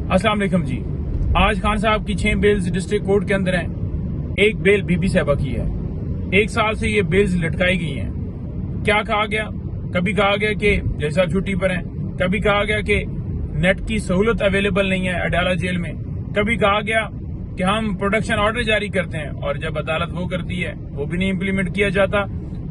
अस्सलाम वालेकुम जी। आज खान साहब की 6 बेल्स डिस्ट्रिक्ट कोर्ट के अंदर हैं। एक बेल बीबी साहबा की है। 1 साल से ये बेल्स लटकाई गई हैं। क्या कहा गया? कभी कहा गया कि जज साहब छुट्टी पर हैं, कभी कहा गया कि नेट की सहूलत अवेलेबल नहीं है अडाला जेल में, कभी कहा गया कि हम प्रोडक्शन ऑर्डर जारी करते हैं और जब अदालत वो करती है वो भी नहीं इम्प्लीमेंट किया जाता,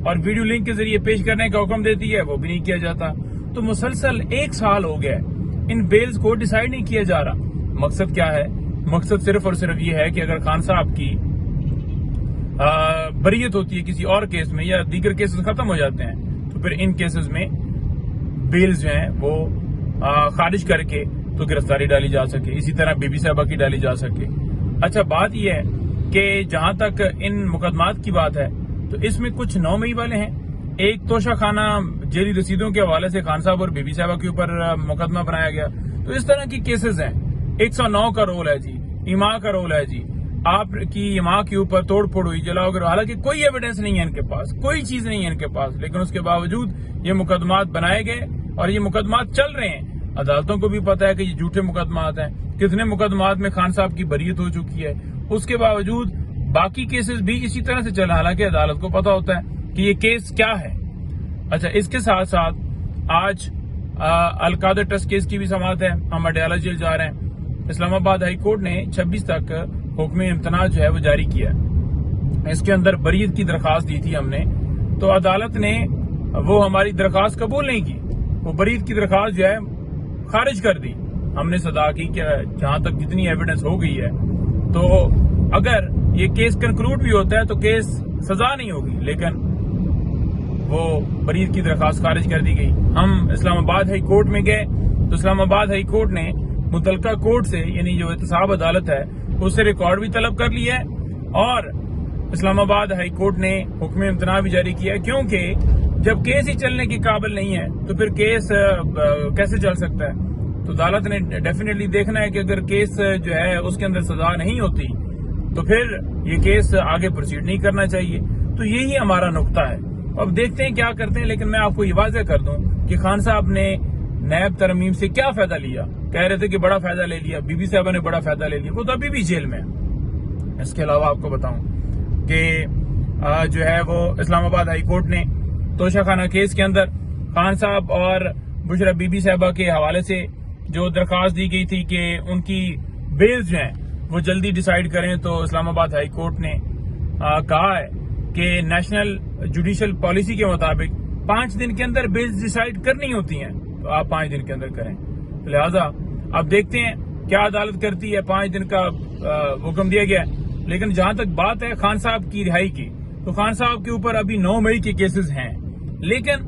और वीडियो लिंक के जरिए पेश करने का हुक्म देती है वो भी नहीं किया जाता। तो मुसलसल 1 साल हो गया इन बेल्स को डिसाइड नहीं किया जा रहा। मकसद क्या है? मकसद सिर्फ और सिर्फ ये है कि अगर खान साहब की बरीयत होती है किसी और केस में या दीगर केसेस खत्म हो जाते हैं तो फिर इन केसेस में बेल्स जो हैं वो खारिज करके तो गिरफ्तारी डाली जा सके, इसी तरह बीबी साहबा की डाली जा सके। अच्छा, बात यह है कि जहां तक इन मुकदमात की बात है तो इसमें कुछ 9 मई वाले हैं। एक तोशा खाना जेली रसीदों के हवाले से खान साहब और बीबी साहबा के ऊपर मुकदमा बनाया गया। तो इस तरह की केसेस हैं। 109 का रोल है जी, इमा का रोल है जी, आपकी इमा के ऊपर तोड़ फोड़ हुई, जलाओ गिरो, हालांकि कोई एविडेंस नहीं है इनके पास, कोई चीज नहीं है इनके पास, लेकिन उसके बावजूद ये मुकदमात बनाए गए और ये मुकदमात चल रहे हैं। अदालतों को भी पता है कि ये झूठे मुकदमात हैं। कितने मुकदमात में खान साहब की बरीयत हो चुकी है, उसके बावजूद बाकी केसेस भी इसी तरह से चल, हालांकि अदालत को पता होता है कि ये केस क्या है। अच्छा, इसके साथ साथ आज अलकादर ट्रस्ट केस की भी समाअत है। हम अडयाला जेल जा रहे हैं। इस्लामाबाद हाई कोर्ट ने 26 तक हुक्म इम्तना जो है वो जारी किया। इसके अंदर बरीयत की दरखास्त दी थी हमने, तो अदालत ने वो हमारी दरखास्त कबूल नहीं की, वो बरीयत की दरखास्त जो है खारिज कर दी। हमने सदा की कि जहां तक जितनी एविडेंस हो गई है तो अगर ये केस कंक्लूड भी होता है तो केस सजा नहीं होगी, लेकिन वो बरीयत की दरखास्त खारिज कर दी गई। हम इस्लामाबाद हाई कोर्ट में गए तो इस्लामाबाद हाई कोर्ट ने मुतलका कोर्ट से, यानी जो एहतसाब अदालत है, उससे रिकॉर्ड भी तलब कर लिया है और इस्लामाबाद हाई कोर्ट ने हुक्म इम्तना भी जारी किया, क्योंकि जब केस ही चलने के काबिल नहीं है तो फिर केस कैसे चल सकता है। तो अदालत ने डेफिनेटली देखना है कि अगर केस जो है उसके अंदर सजा नहीं होती तो फिर ये केस आगे प्रोसीड नहीं करना चाहिए। तो यही हमारा नुक्ता है। अब देखते हैं क्या करते हैं, लेकिन मैं आपको ये वाज़ेह कर दूं कि खान साहब ने नैब तरमीम से क्या फायदा लिया। कह रहे थे कि बड़ा फायदा ले लिया, बीबी साहबा ने बड़ा फायदा ले लिया, वो तो अभी भी जेल में है। इसके अलावा आपको बताऊं कि जो है वो इस्लामाबाद हाई कोर्ट ने तोशा खाना केस के अंदर खान साहब और बुशरा बीबी साहबा के हवाले से जो दरखास्त दी गई थी कि उनकी बेल्स जो हैं वो जल्दी डिसाइड करें, तो इस्लामाबाद हाई कोर्ट ने कहा है कि नेशनल जुडिशल पॉलिसी के मुताबिक 5 दिन के अंदर बेल्स डिसाइड करनी होती हैं, तो आप 5 दिन के अंदर करें। तो लिहाजा अब देखते हैं क्या अदालत करती है। 5 दिन का हुक्म दिया गया है, लेकिन जहां तक बात है खान साहब की रिहाई की, तो खान साहब के ऊपर अभी 9 मई के केसेस हैं, लेकिन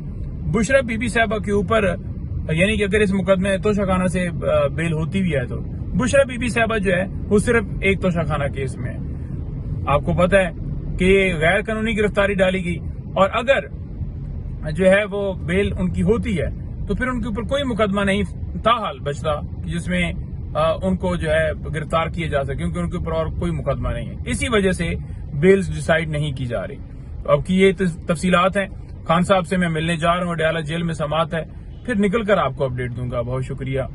बुशरा बीबी साहबा के ऊपर, यानी कि अगर इस मुकदमे तोशाखाना से बेल होती भी है तो बुशरा बीबी साहबा जो है वो सिर्फ एक तोशाखाना केस में है। आपको पता है कि गैर कानूनी गिरफ्तारी डाली गई, और अगर जो है वो बेल उनकी होती है तो फिर उनके ऊपर कोई मुकदमा नहीं ताहाल बचता जिसमें उनको जो है गिरफ्तार किया जा सके, क्योंकि उनके ऊपर और कोई मुकदमा नहीं है। इसी वजह से बेल्स डिसाइड नहीं की जा रही। तो अब की ये तफसीलात हैं। खान साहब से मैं मिलने जा रहा हूँ, अडयाला जेल में समाअत है, फिर निकल कर आपको अपडेट दूंगा। बहुत शुक्रिया।